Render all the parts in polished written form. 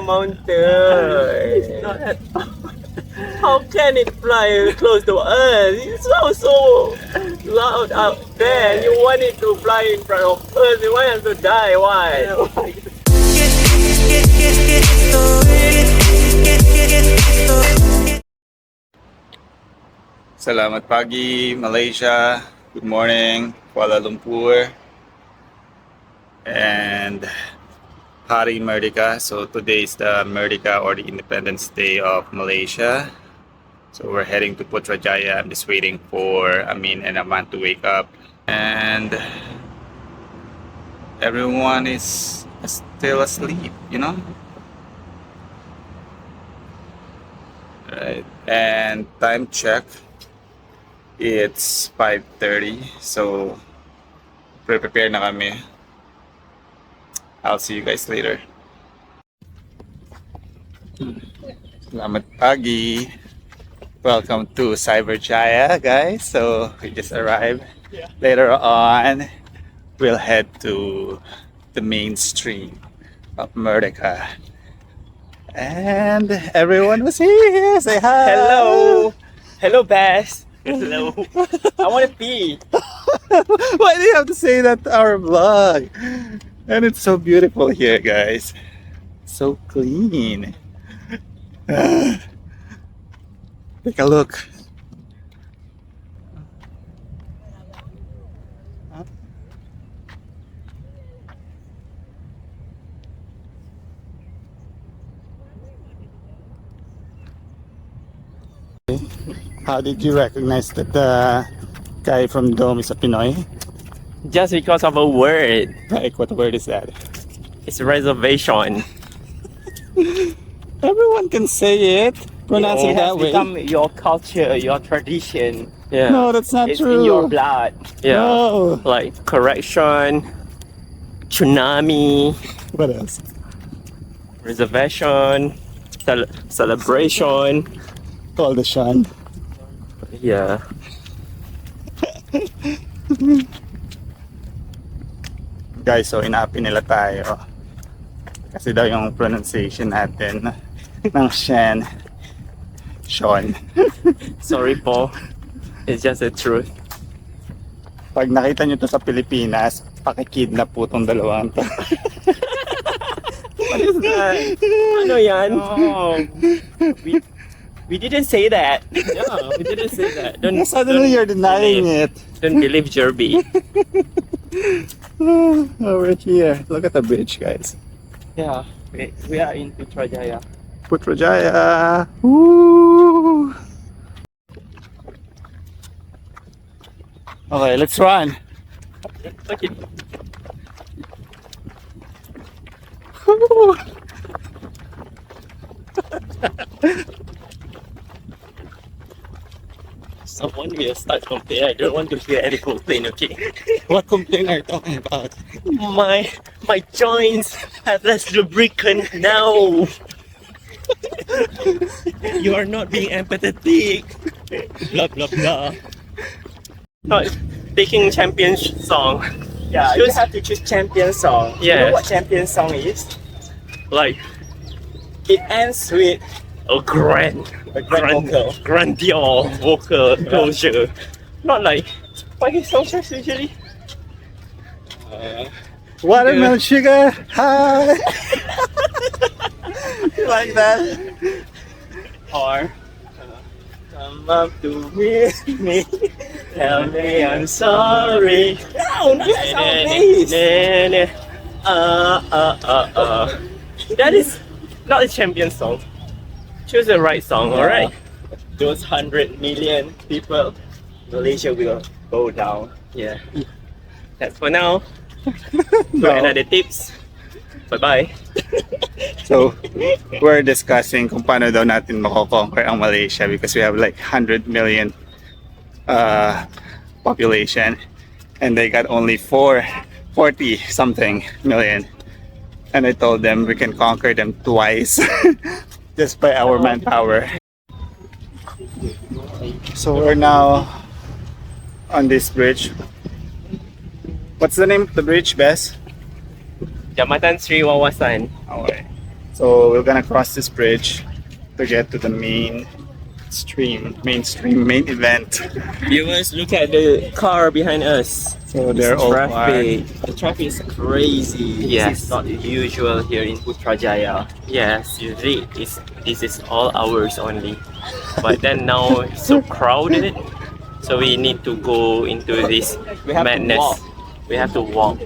mountain. It's not that. How can it fly close to Earth? It's so loud out there. You want it to fly in front of Earth. You want it to die. Why? Salamat pagi, Malaysia. Good morning, Kuala Lumpur. And Hari Merdeka. So today is the Merdeka or the Independence Day of Malaysia. So we're heading to Putrajaya. I'm just waiting for Amin and Aman to wake up. And everyone is still asleep, you know? Right. And time check. It's 5:30. So prepare na kami. I'll see you guys later. Salamat pagi. Welcome to Cyberjaya, guys. So we just arrived. Later on, we'll head to the mainstream of Merdeka. And everyone was here. Say hi. Hello, Bass. Hello. I want to pee. Why do you have to say that to our vlog? And it's so beautiful here, guys. So clean. Take a look. How did you recognize that the guy from Dome is a Pinoy? Just because of a word. Like, what word is that? It's reservation. Everyone can say it. Pronounce it that way. It has become your culture, your tradition. Yeah. No, that's not it's true. in your blood. Yeah. No. Like correction, tsunami, What else? reservation, celebration. All the shun. Yeah. Guys, so inapi nila tayo. Kasi daw yung pronunciation natin ng Sean. Sorry po. It's just the truth. Pag nakita nyo to sa Pilipinas, pakikidnap po tong dalawang to. What is that? Ano yan? No. We didn't say that. No, we didn't say that. Suddenly you're denying it. Don't believe Jerby. Over here. Look at the bridge, guys. Yeah, we are in Putrajaya. Putrajaya. Woo! Okay, let's run. Okay. Someone will start complaining. I don't want to hear any complaint, okay? What complaint are you talking about? My joints have less lubricant now. You are not being empathetic. Blah blah blah. No, picking champion song. Yeah, you have to choose champion song. Yeah. You know what champion song is? Like, it ends with a grand vocal. Grandiose vocal closure. Not like, what is songs usually? Watermelon sugar high. You like that? Or come up to me, tell me I'm sorry. No, that's our bass. That is not a champion song. Choose the right song, alright? Those 100 million people, Malaysia will go down. Yeah. That's for now. For another tips. Bye-bye. So, we're discussing kung paano daw natin mako-conquer ang Malaysia because we have like 100 million population and they got only 40 something million. And I told them we can conquer them twice just by our manpower. So we're now on this bridge. What's the name of the bridge, Bess? Jambatan Sri Wawasan. Okay. So we're gonna cross this bridge to get to the main event. Viewers, look at the car behind us. So they're all Traffic. parked. The traffic is crazy. Yes. This is not usual here in Putrajaya. Yes, usually this is all hours only. But then now it's so crowded. So we need to go into this We have to madness. walk. We have to walk.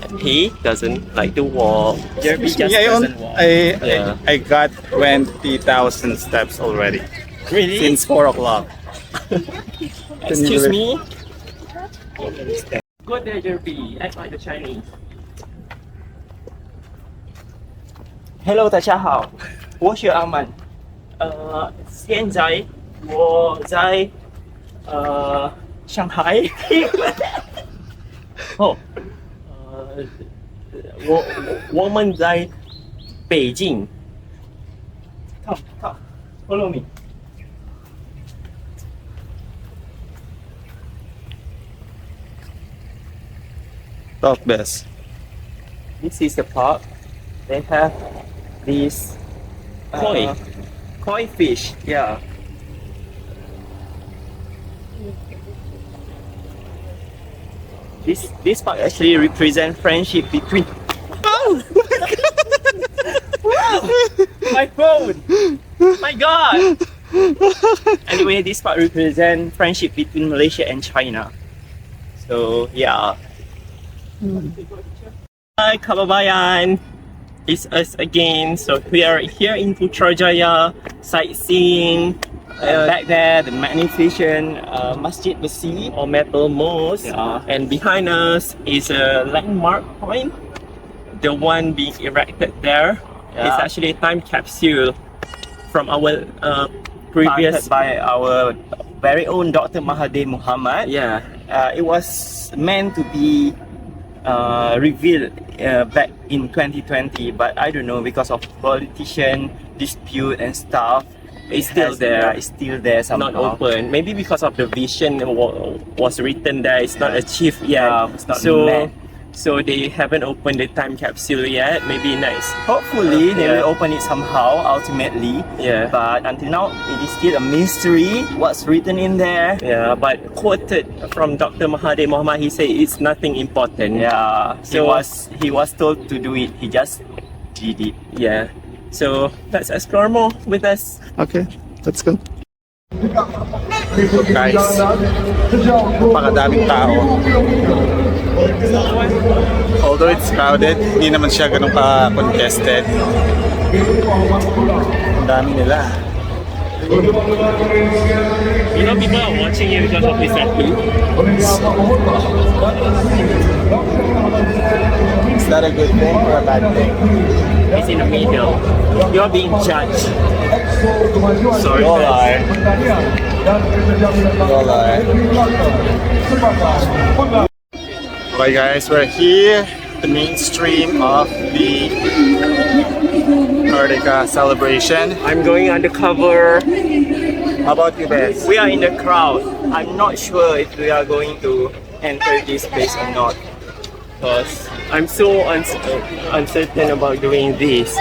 And he doesn't like to walk. Jerby just Yeah, doesn't walk. Yeah. I got 20,000 steps already Really? since 4 o'clock. Excuse me? Go there, Jerby. Act like the Chinese. Hello， 大家好，我是阿曼。现在我在上海。哦，我们在北京。Come, follow me. Talk best. This is the park. They have these koi fish. Yeah. This park actually represent friendship between. Oh my phone! My God! Anyway, this part represent friendship between Malaysia and China. So yeah. Hi, kababayan! It's us again. So we are here in Putrajaya, sightseeing. Back there, the magnificent Masjid Besi or Metal Mosque. Yeah. And behind us is a landmark point. The one being erected there. Yeah. It's actually a time capsule from our previous Started by our very own Dr. Mahathir Mohamad. Yeah. It was meant to be revealed back in 2020, but I don't know, because of politician dispute and stuff. It's still there. It's still there somehow. Not open. Maybe because of the vision was written there. It's not achieved yet. It's not so met. so they haven't opened the time capsule yet. Maybe next. Hopefully they Yeah. will open it somehow ultimately. Yeah. But until now it is still a mystery what's written in there. Yeah, but quoted from Dr. Mahathir Mohamad, he said it's nothing important. Yeah. So- he was told to do it. He just did it. Yeah. So let's explore more with us. Okay, let's go. So guys, napakadaming tao. Although it's crowded, hindi naman siya ganun ka-congested. Ang dami nila. You know, people are watching you because of this tattoo. Is that a good thing or a bad thing? It's in the middle. You're being judged. Sorry, you all are. You all are. Okay guys, we're here, the mainstream of the Merdeka celebration. I'm going undercover. How about you guys? We are in the crowd. I'm not sure if we are going to enter this place or not. Because I'm so uncertain about doing this.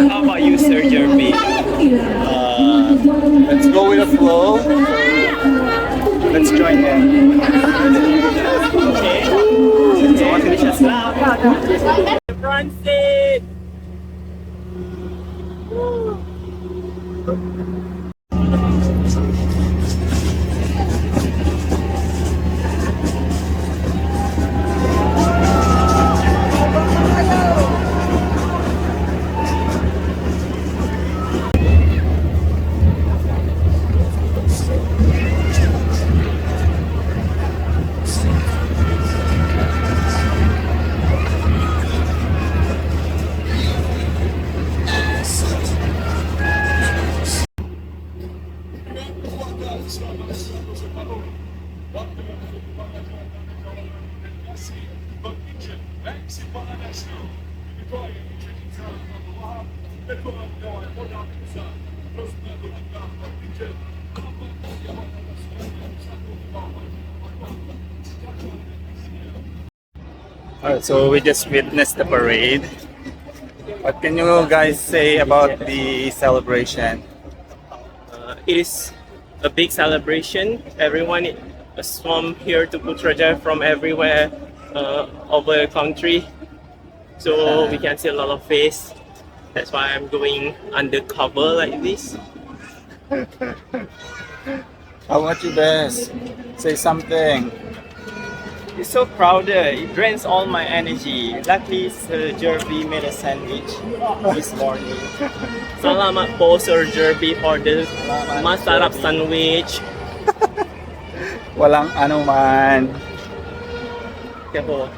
How about you, Sir Jerby? Let's go with the flow. Let's join them. Okay. So what finish us now? Front seat. Alright, so we just witnessed the parade. What can you guys say about the celebration? It is a big celebration. Everyone swarm here to Putrajaya from everywhere over the country. So we can see a lot of face. That's why I'm going undercover like this. How about you, Bess? Say something. It's so crowded. It drains all my energy. Luckily, Sir Jerby made a sandwich this morning. Salamat po Sir Jerby for this masarap sandwich. Walang ano man. Kaya po,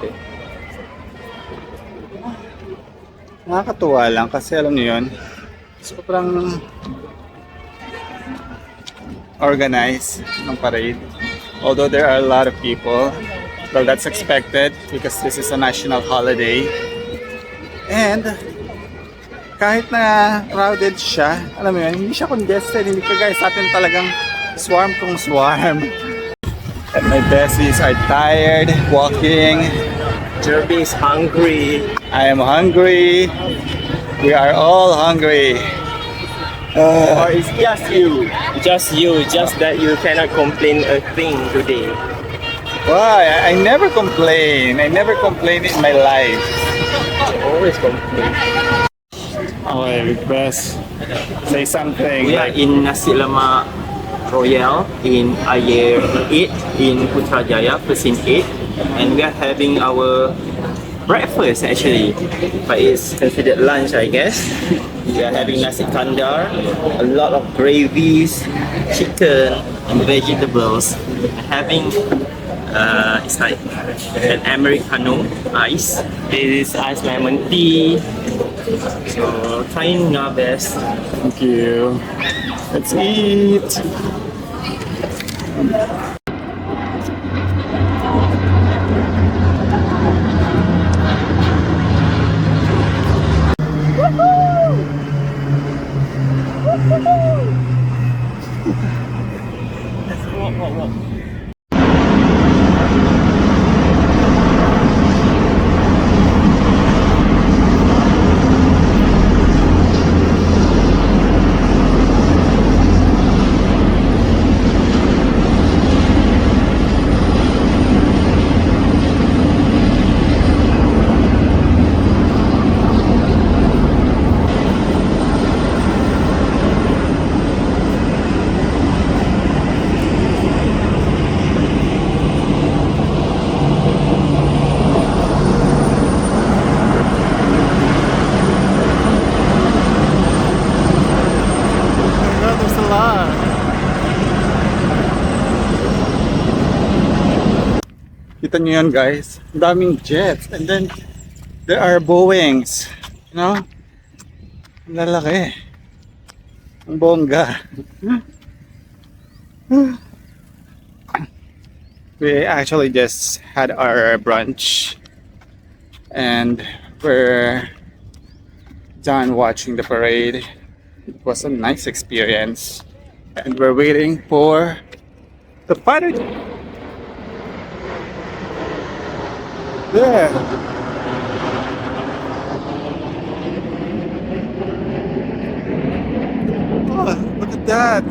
Nakakatuwa lang kasi alam niyo yun, sobrang organized ng parade. Although there are a lot of people, well, that's expected because this is a national holiday. And kahit na crowded siya, alam mo yun, hindi siya congested, hindi kagaya sa atin talagang swarm kung swarm. And my besties are tired walking. Jerby is hungry. I am hungry. We are all hungry. Or it's just you. Just that you cannot complain a thing today. Why? I never complain. I never complain in my life. Always complain. Okay, Bess, say something. We are in Nasi Lemak Royal in Ayer 8 in Putrajaya, Precinct 8, and we are having our breakfast actually, but it's considered lunch, I guess. We are having nasi kandar, a lot of gravies, chicken, and vegetables. Having it's like an Americano ice. This is iced lemon tea. So trying our best. Thank you. Let's eat. Kita nyo yan, guys. Ang daming jets. And then, there are Boeings. You know? Ang lalaki. Ang bongga. We actually just had our brunch. And we're done watching the parade. It was a nice experience. And we're waiting for the parade. There. Oh, look at that.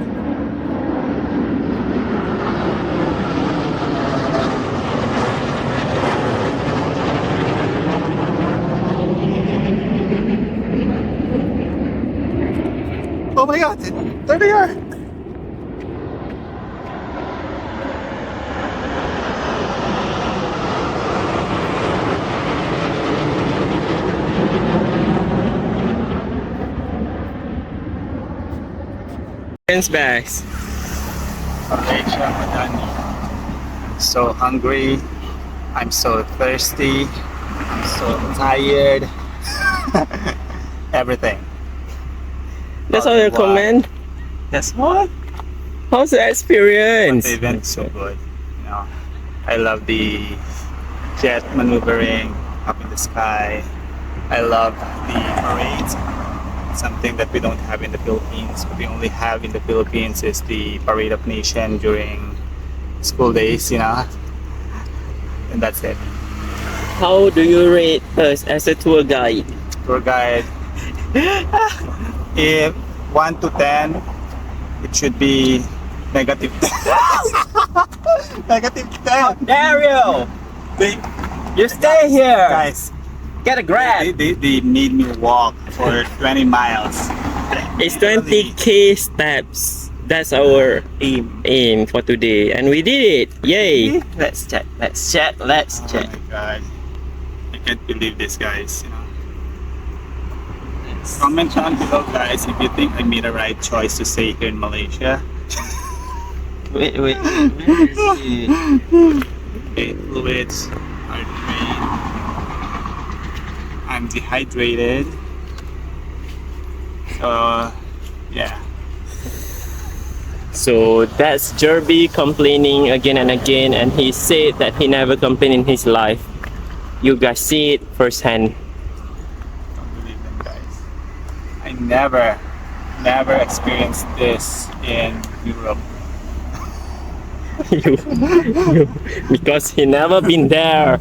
Oh my God, there they are. Bags. Malaysia, madani. I'm so hungry. I'm so thirsty. I'm so tired. Everything. That's all your comment. That's what? How's the experience? The event is so good. You know, I love the jet maneuvering up in the sky. I love the parades. Something that we don't have in the Philippines. What we only have in the Philippines is the Parade of Nation during school days, you know. And that's it. How do you rate us as a tour guide? Tour guide, If 1 to 10, it should be negative 10. Negative 10. Dario, They, you stay here. guys, Get a grab. they made me walk for 20 miles. It's 20k steps. That's our aim for today, and we did it. Yay! Let's check. Let's check. Let's Oh check. my god. I can't believe this, guys. You know. Comment down below, guys, if you think I made the right choice to stay here in Malaysia. Wait. Where is it? Okay, fluids are drained. I'm dehydrated. So, yeah. So that's Jerby complaining again and again, and he said that he never complained in his life. You guys see it firsthand. Don't believe them, guys. I never experienced this in Europe. Because he never been there.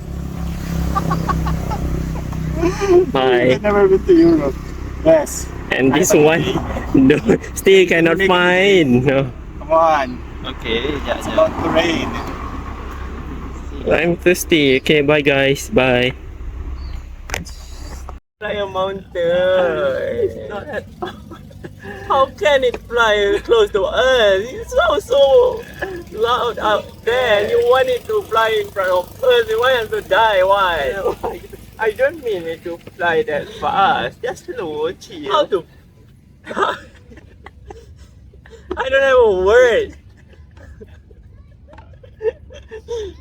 Hi. I've never been to Europe. Yes. And this one, no, still cannot find. No. Come on. Okay, It's about to rain. I'm thirsty. Okay, bye guys. Bye. Fly a mountain. It's not at all. How can it fly close to Earth? It sounds so loud out there. You want it to fly in front of Earth. You want it to die. Why? I don't mean it to fly that fast. Just slow, chill. How to? I don't have a word.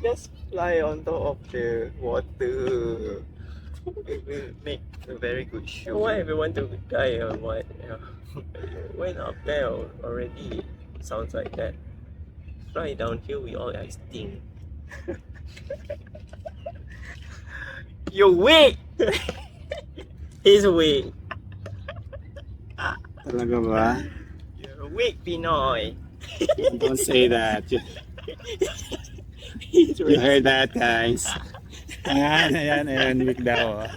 Just fly on top of the water. It will make a very good show. Why everyone to die or what? Yeah. Went up there already. Sounds like that. Fly down here, we all extinct. You're weak! He's weak. Talaga ba? You're weak, Pinoy. Don't say that. He's You heard that, guys? Ayan, weak daw.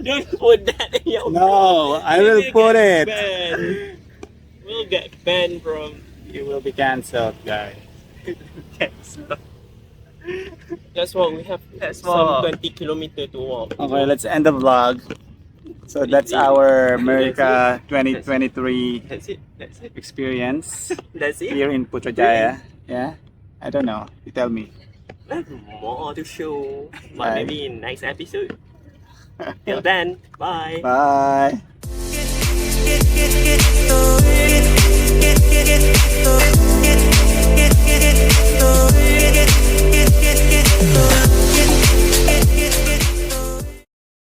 Don't put that in your No, I will put it. Banned. We'll get banned from. You will be cancelled, guys. That's what we have. That's some 20 kilometers to walk. Okay, let's end the vlog. So that's our Merdeka 2023 That's it. That's it. experience That's it. here in Putrajaya. Yeah? I don't know. You tell me. There's more to show. But Bye. maybe in next episode. Till then, bye. Bye. Story